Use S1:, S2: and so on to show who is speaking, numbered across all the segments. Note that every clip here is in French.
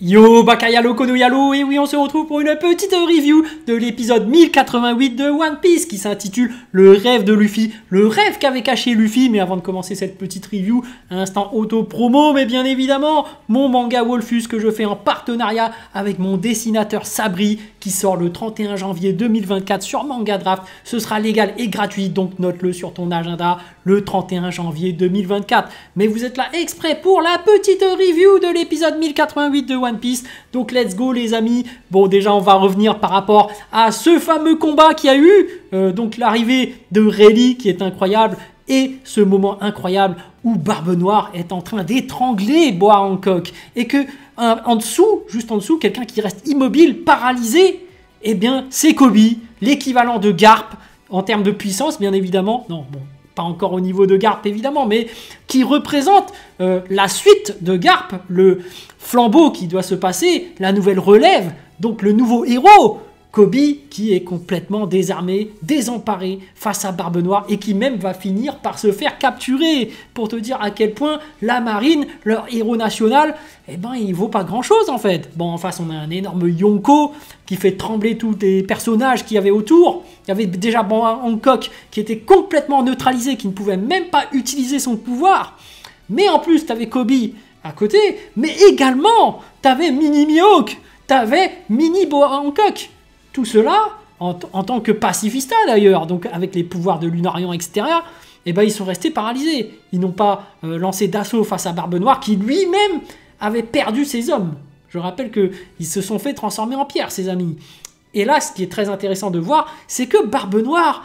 S1: Yo Bakayalo Konoyalo, et oui on se retrouve pour une petite review de l'épisode 1088 de One Piece qui s'intitule Le rêve de Luffy, le rêve qu'avait caché Luffy. Mais avant de commencer cette petite review, un instant auto-promo, mais bien évidemment mon manga Wolfus que je fais en partenariat avec mon dessinateur Sabri qui sort le 31 janvier 2024 sur Manga Draft. Ce sera légal et gratuit, donc note-le sur ton agenda, le 31 janvier 2024. Mais vous êtes là exprès pour la petite review de l'épisode 1088 de One Piece, donc let's go les amis. Bon, déjà on va revenir par rapport à ce fameux combat qu'il y a eu, donc l'arrivée de Rayleigh qui est incroyable, et ce moment incroyable où Barbe Noire est en train d'étrangler Boa Hancock, et que en dessous, juste en dessous, quelqu'un qui reste immobile, paralysé, eh bien c'est Kobe, l'équivalent de Garp en termes de puissance bien évidemment, non bon, pas encore au niveau de Garp évidemment, mais qui représente la suite de Garp, le flambeau qui doit se passer, la nouvelle relève, donc le nouveau héros, Kobe, qui est complètement désarmé, désemparé face à Barbe Noire et qui même va finir par se faire capturer, pour te dire à quel point la marine, leur héros national, eh ben il vaut pas grand chose en fait. Bon, en face on a un énorme Yonko qui fait trembler tous les personnages qu'il y avait autour. Il y avait déjà Boa Hancock qui était complètement neutralisé, qui ne pouvait même pas utiliser son pouvoir. Mais en plus tu avais Kobe à côté, mais également tu avais Mini Mihawk, tu avais Mini Boa Hancock. Tout cela, en tant que pacifista d'ailleurs, donc avec les pouvoirs de Lunarian, etc., eh ben, ils sont restés paralysés. Ils n'ont pas lancé d'assaut face à Barbe Noire, qui lui-même avait perdu ses hommes. Je rappelle qu'ils se sont fait transformer en pierre, ses amis. Et là, ce qui est très intéressant de voir, c'est que Barbe Noire,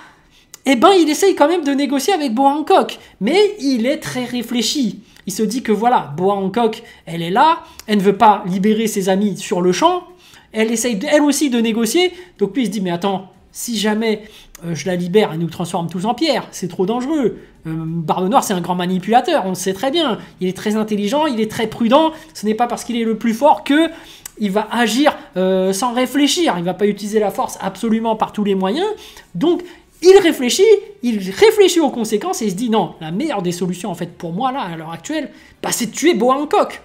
S1: eh ben, il essaye quand même de négocier avec Boa Hancock, mais il est très réfléchi. Il se dit que voilà, Boa Hancock, elle est là, elle ne veut pas libérer ses amis sur le champ, elle essaye elle aussi de négocier, donc lui il se dit mais attends, si jamais je la libère, elle nous transforme tous en pierre, c'est trop dangereux. Barbe Noire c'est un grand manipulateur, on le sait très bien, il est très intelligent, il est très prudent, ce n'est pas parce qu'il est le plus fort que il va agir sans réfléchir, il ne va pas utiliser la force absolument par tous les moyens, donc il réfléchit aux conséquences et il se dit non, la meilleure des solutions en fait pour moi là à l'heure actuelle, bah, c'est de tuer Boa Hancock.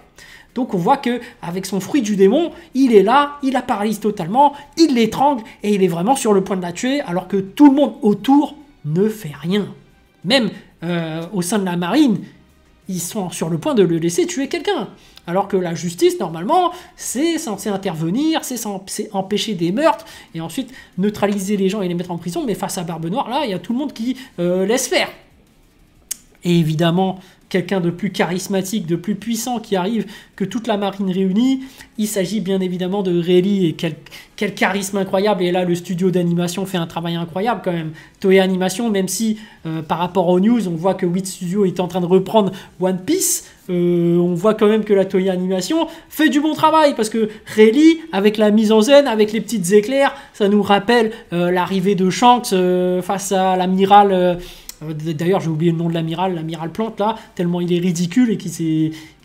S1: Donc on voit qu'avec son fruit du démon, il est là, il la paralyse totalement, il l'étrangle et il est vraiment sur le point de la tuer alors que tout le monde autour ne fait rien. Même au sein de la marine, ils sont sur le point de le laisser tuer quelqu'un. Alors que la justice, normalement, c'est censé intervenir, c'est censé empêcher des meurtres et ensuite neutraliser les gens et les mettre en prison. Mais face à Barbe Noire, là, il y a tout le monde qui laisse faire. Et évidemment, quelqu'un de plus charismatique, de plus puissant qui arrive que toute la marine réunie. Il s'agit bien évidemment de Rayleigh, et quel charisme incroyable. Et là, le studio d'animation fait un travail incroyable quand même. Toei Animation, même si par rapport aux news, on voit que Wit Studio est en train de reprendre One Piece, on voit quand même que la Toei Animation fait du bon travail parce que Rayleigh, avec la mise en scène, avec les petites éclairs, ça nous rappelle l'arrivée de Shanks face à l'amiral... D'ailleurs, j'ai oublié le nom de l'amiral Plante, là, tellement il est ridicule et qui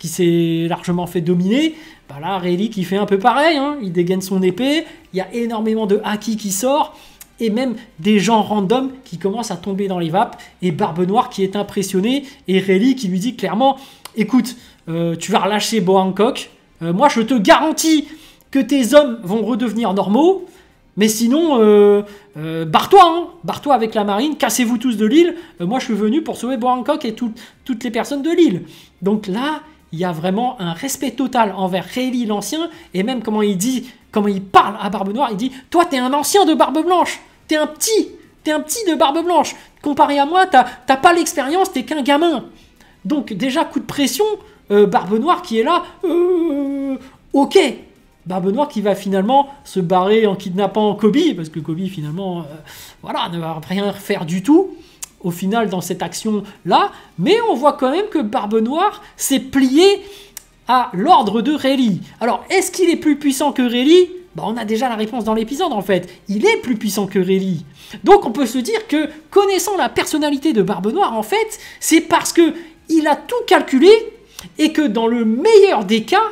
S1: s'est largement fait dominer. Bah là, Rayleigh qui fait un peu pareil, hein, il dégaine son épée, il y a énormément de haki qui sort, et même des gens random qui commencent à tomber dans les vapes, et Barbe Noire qui est impressionné, et Rayleigh qui lui dit clairement, écoute, tu vas relâcher Boa Hancock, moi je te garantis que tes hommes vont redevenir normaux, mais sinon, barre-toi, hein, barre-toi avec la marine, cassez-vous tous de l'île, moi je suis venu pour sauver Boa Hancock et toutes les personnes de l'île. Donc là, il y a vraiment un respect total envers Rayleigh l'ancien, et même comment il parle à Barbe Noire, il dit « Toi, t'es un ancien de Barbe Blanche, t'es un petit de Barbe Blanche, comparé à moi, t'as pas l'expérience, t'es qu'un gamin. » Donc déjà, coup de pression, Barbe Noire qui est là, ok. Barbe Noire qui va finalement se barrer en kidnappant Kobe, parce que Kobe finalement voilà, ne va rien faire du tout au final dans cette action-là, mais on voit quand même que Barbe Noire s'est plié à l'ordre de Rayleigh. Alors, est-ce qu'il est plus puissant que Rayleigh? Bah, on a déjà la réponse dans l'épisode en fait, il est plus puissant que Rayleigh. Donc on peut se dire que, connaissant la personnalité de Barbe Noire en fait, c'est parce que il a tout calculé et que dans le meilleur des cas,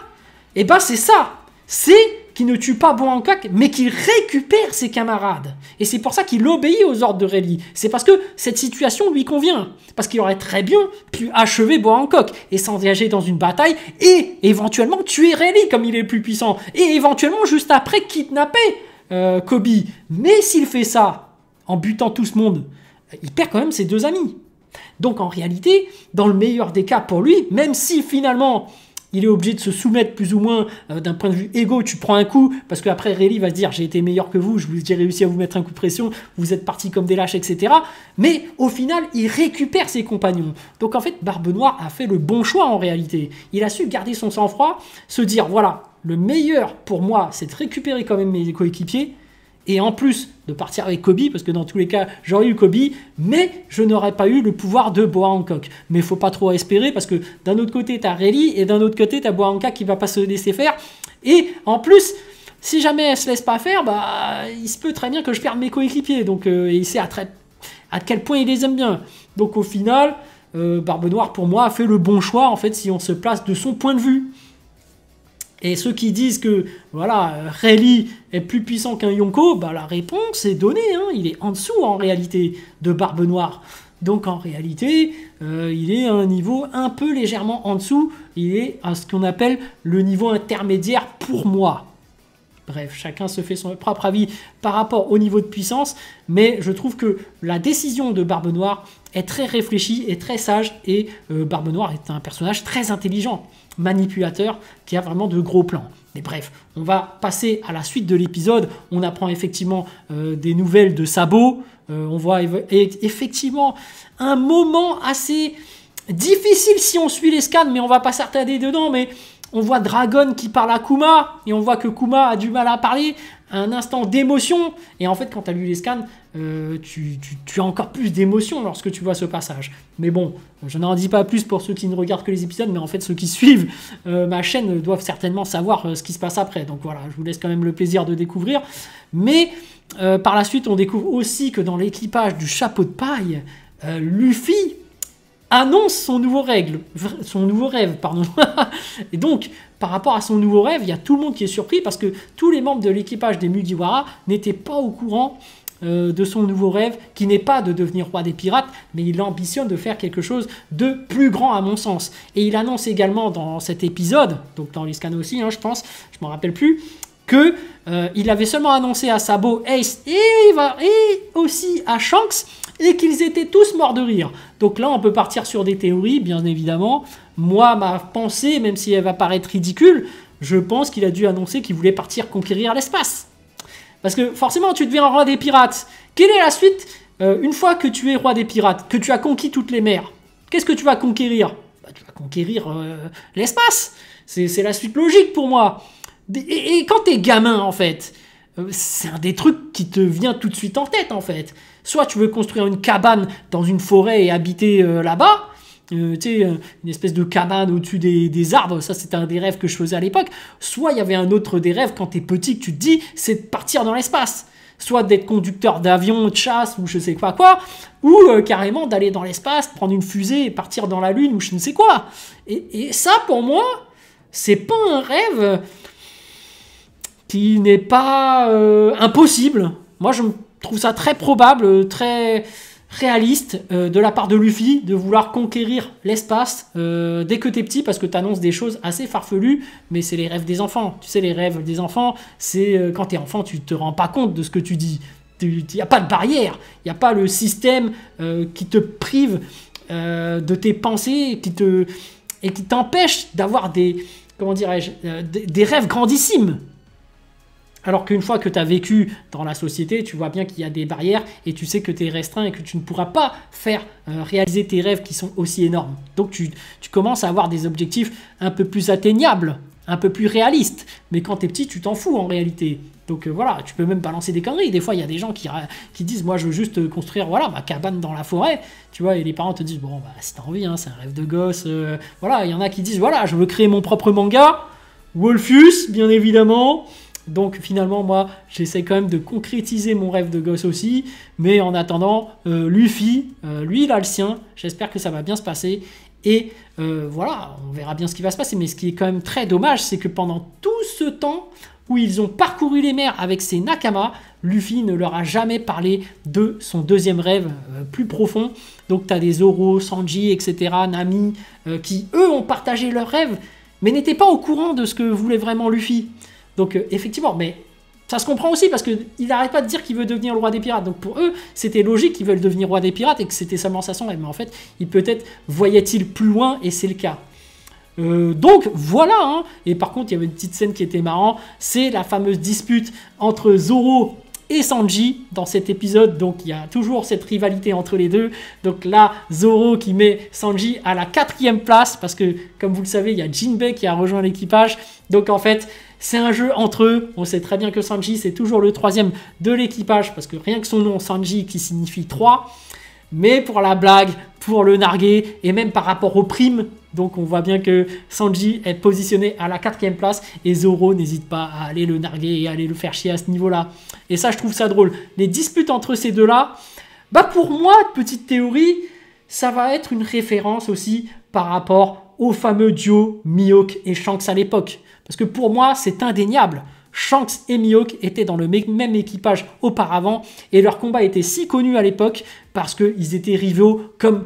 S1: eh ben c'est ça. C'est qui ne tue pas Boa Hancock, mais qui récupère ses camarades. Et c'est pour ça qu'il obéit aux ordres de Rayleigh. C'est parce que cette situation lui convient. Parce qu'il aurait très bien pu achever Boa Hancock et s'engager dans une bataille et éventuellement tuer Rayleigh comme il est le plus puissant. Et éventuellement, juste après, kidnapper Kobe. Mais s'il fait ça en butant tout ce monde, il perd quand même ses 2 amis. Donc en réalité, dans le meilleur des cas pour lui, même si finalement il est obligé de se soumettre plus ou moins d'un point de vue égo, tu prends un coup, parce qu'après Rayleigh va se dire j'ai été meilleur que vous, j'ai réussi à vous mettre un coup de pression, vous êtes partis comme des lâches, etc. Mais au final, il récupère ses compagnons. Donc en fait, Barbe Noire a fait le bon choix en réalité. Il a su garder son sang-froid, se dire voilà, le meilleur pour moi, c'est de récupérer quand même mes coéquipiers, et en plus de partir avec Kobe, parce que dans tous les cas, j'aurais eu Kobe, mais je n'aurais pas eu le pouvoir de Boa Hancock. Mais il ne faut pas trop espérer, parce que d'un autre côté, tu as Rayleigh, et d'un autre côté, tu as Boa Hancock qui ne va pas se laisser faire. Et en plus, si jamais elle ne se laisse pas faire, bah, il se peut très bien que je perde mes coéquipiers. Donc, il sait à quel point il les aime bien. Donc au final, Barbe Noire, pour moi, a fait le bon choix, en fait, si on se place de son point de vue. Et ceux qui disent que voilà, Rayleigh est plus puissant qu'un Yonko, bah la réponse est donnée, hein, il est en dessous en réalité de Barbe Noire. Donc en réalité, il est à un niveau un peu légèrement en dessous, il est à ce qu'on appelle le niveau intermédiaire pour moi. Bref, chacun se fait son propre avis par rapport au niveau de puissance, mais je trouve que la décision de Barbe Noire est très réfléchie et très sage, et Barbe Noire est un personnage très intelligent, manipulateur, qui a vraiment de gros plans. Mais bref, on va passer à la suite de l'épisode. On apprend effectivement des nouvelles de Sabo. On voit effectivement un moment assez difficile si on suit les scans, mais on va pas s'attarder dedans, mais on voit Dragon qui parle à Kuma, et on voit que Kuma a du mal à parler, un instant d'émotion, et en fait quand tu as lu les scans, tu as encore plus d'émotion lorsque tu vois ce passage. Mais bon, je n'en dis pas plus pour ceux qui ne regardent que les épisodes, mais en fait ceux qui suivent ma chaîne doivent certainement savoir ce qui se passe après, donc voilà, je vous laisse quand même le plaisir de découvrir. Mais par la suite, on découvre aussi que dans l'équipage du chapeau de paille, Luffy annonce son nouveau rêve, pardon. Et donc, par rapport à son nouveau rêve, il y a tout le monde qui est surpris parce que tous les membres de l'équipage des Mugiwara n'étaient pas au courant de son nouveau rêve, qui n'est pas de devenir roi des pirates, mais il ambitionne de faire quelque chose de plus grand à mon sens. Et il annonce également dans cet épisode, donc dans les scans aussi, hein, je pense, je ne m'en rappelle plus, que il avait seulement annoncé à Sabo, Ace et aussi à Shanks, et qu'ils étaient tous morts de rire. Donc là, on peut partir sur des théories, bien évidemment. Moi, ma pensée, même si elle va paraître ridicule, je pense qu'il a dû annoncer qu'il voulait partir conquérir l'espace. Parce que forcément, tu deviens roi des pirates. Quelle est la suite une fois que tu es roi des pirates, que tu as conquis toutes les mers? Qu'est-ce que tu vas conquérir? Bah, tu vas conquérir l'espace. C'est la suite logique pour moi. Et quand t'es gamin, en fait, c'est un des trucs qui te vient tout de suite en tête, en fait. Soit tu veux construire une cabane dans une forêt et habiter là-bas, tu sais, une espèce de cabane au-dessus des arbres, ça c'était un des rêves que je faisais à l'époque. Soit il y avait un autre des rêves quand t'es petit que tu te dis, c'est de partir dans l'espace. Soit d'être conducteur d'avion, de chasse ou je sais pas quoi, ou carrément d'aller dans l'espace, prendre une fusée et partir dans la lune ou je ne sais quoi. Et ça pour moi, c'est pas un rêve qui n'est pas impossible. Moi je trouve ça très probable, très réaliste de la part de Luffy de vouloir conquérir l'espace dès que t'es petit, parce que t'annonces des choses assez farfelues, mais c'est les rêves des enfants. Tu sais, les rêves des enfants, c'est quand t'es enfant, tu te rends pas compte de ce que tu dis. Il n'y a pas de barrière, il n'y a pas le système qui te prive de tes pensées et qui t'empêche d'avoir des, comment dirais-je, des rêves grandissimes. Alors qu'une fois que tu as vécu dans la société, tu vois bien qu'il y a des barrières et tu sais que tu es restreint et que tu ne pourras pas faire réaliser tes rêves qui sont aussi énormes. Donc tu commences à avoir des objectifs un peu plus atteignables, un peu plus réalistes. Mais quand tu es petit, tu t'en fous en réalité. Donc voilà, tu peux même balancer des conneries. Des fois, il y a des gens qui disent « Moi, je veux juste construire voilà, ma cabane dans la forêt. » Tu vois, et les parents te disent « Bon, bah, si t'as envie, hein, c'est un rêve de gosse. Voilà, il y en a qui disent « Voilà, je veux créer mon propre manga. » Wolfus, bien évidemment. Donc finalement, moi, j'essaie quand même de concrétiser mon rêve de gosse aussi. Mais en attendant, Luffy, lui, il a le sien. J'espère que ça va bien se passer. Et voilà, on verra bien ce qui va se passer. Mais ce qui est quand même très dommage, c'est que pendant tout ce temps, où ils ont parcouru les mers avec ses Nakama, Luffy ne leur a jamais parlé de son deuxième rêve plus profond. Donc tu as des Zoro, Sanji, etc., Nami, qui eux ont partagé leurs rêves, mais n'étaient pas au courant de ce que voulait vraiment Luffy. Donc effectivement, mais ça se comprend aussi parce qu'il n'arrête pas de dire qu'il veut devenir le roi des pirates. Donc pour eux, c'était logique qu'ils veulent devenir roi des pirates et que c'était seulement ça son rêve. Mais en fait, peut-être voyait-il plus loin et c'est le cas. Donc voilà, hein. Et par contre, il y avait une petite scène qui était marrante, c'est la fameuse dispute entre Zoro et Sanji dans cet épisode. Donc il y a toujours cette rivalité entre les deux. Donc là, Zoro qui met Sanji à la 4e place parce que, comme vous le savez, il y a Jinbei qui a rejoint l'équipage. Donc en fait, c'est un jeu entre eux. On sait très bien que Sanji, c'est toujours le 3e de l'équipage parce que rien que son nom, Sanji, qui signifie 3. Mais pour la blague, pour le narguer et même par rapport aux primes, donc on voit bien que Sanji est positionné à la 4e place et Zoro n'hésite pas à aller le narguer et à aller le faire chier à ce niveau-là. Et ça, je trouve ça drôle. Les disputes entre ces deux-là, bah pour moi, petite théorie, ça va être une référence aussi par rapport au fameux duo Mihawk et Shanks à l'époque. Parce que pour moi, c'est indéniable. Shanks et Mihawk étaient dans le même équipage auparavant et leur combat était si connu à l'époque parce qu'ils étaient rivaux comme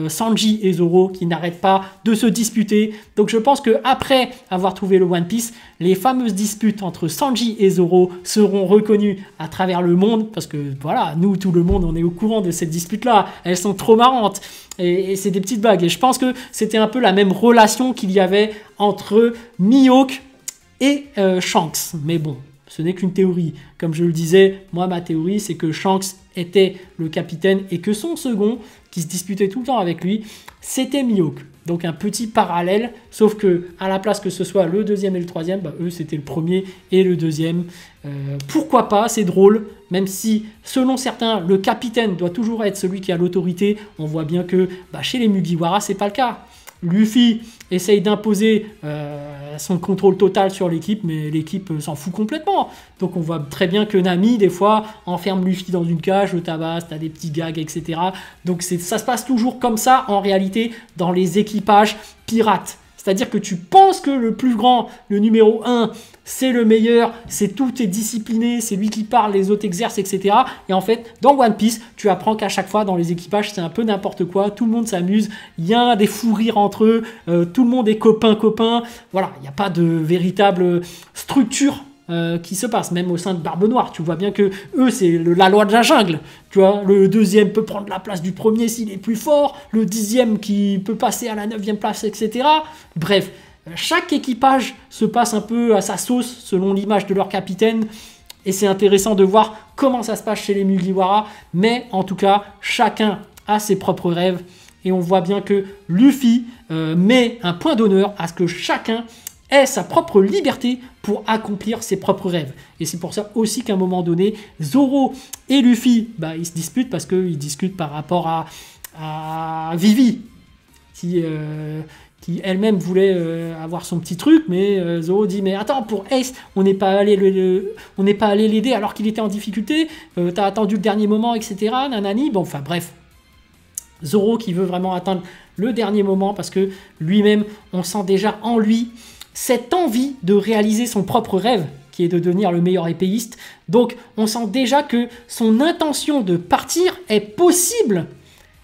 S1: Sanji et Zoro qui n'arrêtent pas de se disputer. Donc je pense qu'après avoir trouvé le One Piece, les fameuses disputes entre Sanji et Zoro seront reconnues à travers le monde parce que voilà, nous tout le monde on est au courant de ces disputes-là, elles sont trop marrantes et c'est des petites blagues et je pense que c'était un peu la même relation qu'il y avait entre Mihawk et Shanks, mais bon, ce n'est qu'une théorie. Comme je le disais, moi ma théorie c'est que Shanks était le capitaine et que son second, qui se disputait tout le temps avec lui, c'était Mihawk. Donc un petit parallèle, sauf que à la place que ce soit le 2e et le 3e, bah, eux c'était le 1er et le 2e. Pourquoi pas, c'est drôle, même si selon certains, le capitaine doit toujours être celui qui a l'autorité, on voit bien que bah, chez les Mugiwara, c'est pas le cas. Luffy essaye d'imposer son contrôle total sur l'équipe, mais l'équipe s'en fout complètement. Donc on voit très bien que Nami, des fois, enferme Luffy dans une cage, le tabasse, t'as des petits gags, etc. Donc ça se passe toujours comme ça, en réalité, dans les équipages pirates. C'est-à-dire que tu penses que le plus grand, le numéro 1, c'est le meilleur, tout est discipliné, c'est lui qui parle, les autres exercent, etc. Et en fait, dans One Piece, tu apprends qu'à chaque fois, dans les équipages, c'est un peu n'importe quoi, tout le monde s'amuse, il y a des fous rires entre eux, tout le monde est copain-copain. Voilà, il n'y a pas de véritable structure qui se passe, même au sein de Barbe Noire. Tu vois bien que eux, c'est la loi de la jungle. Tu vois, le 2e peut prendre la place du 1er s'il est plus fort, le 10e qui peut passer à la 9e place, etc. Bref, chaque équipage se passe un peu à sa sauce selon l'image de leur capitaine. Et c'est intéressant de voir comment ça se passe chez les Mugiwara. Mais en tout cas, chacun a ses propres rêves. Et on voit bien que Luffy met un point d'honneur à ce que chacun ait sa propre liberté pour accomplir ses propres rêves. Et c'est pour ça aussi qu'à un moment donné, Zoro et Luffy, bah, ils se disputent parce qu'ils discutent par rapport à Vivi, qui elle-même voulait avoir son petit truc, mais Zoro dit « Mais attends, pour Ace, on n'est pas allé l'aider alors qu'il était en difficulté, t'as attendu le dernier moment, etc. » Nanani, bon, enfin bref. Zoro qui veut vraiment atteindre le dernier moment parce que lui-même, on sent déjà en lui cette envie de réaliser son propre rêve, qui est de devenir le meilleur épéiste. Donc, on sent déjà que son intention de partir est possible.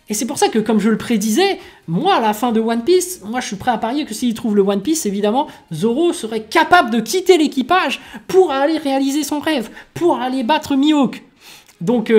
S1: Et c'est pour ça que, comme je le prédisais, moi, à la fin de One Piece, moi, je suis prêt à parier que s'il trouve le One Piece, évidemment, Zoro serait capable de quitter l'équipage pour aller réaliser son rêve, pour aller battre Mihawk. Donc,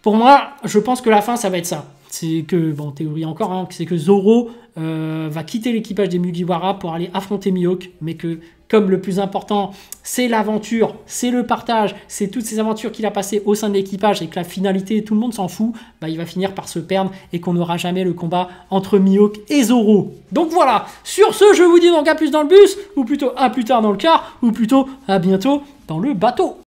S1: pour moi, je pense que la fin, ça va être ça. C'est que, bon, théorie encore, hein, c'est que Zoro va quitter l'équipage des Mugiwara pour aller affronter Mihawk, mais que comme le plus important, c'est l'aventure, c'est le partage, c'est toutes ces aventures qu'il a passées au sein de l'équipage et que la finalité, tout le monde s'en fout, bah, il va finir par se perdre et qu'on n'aura jamais le combat entre Mihawk et Zoro. Donc voilà, sur ce, je vous dis donc à plus dans le bus, ou plutôt à plus tard dans le car, ou plutôt à bientôt dans le bateau.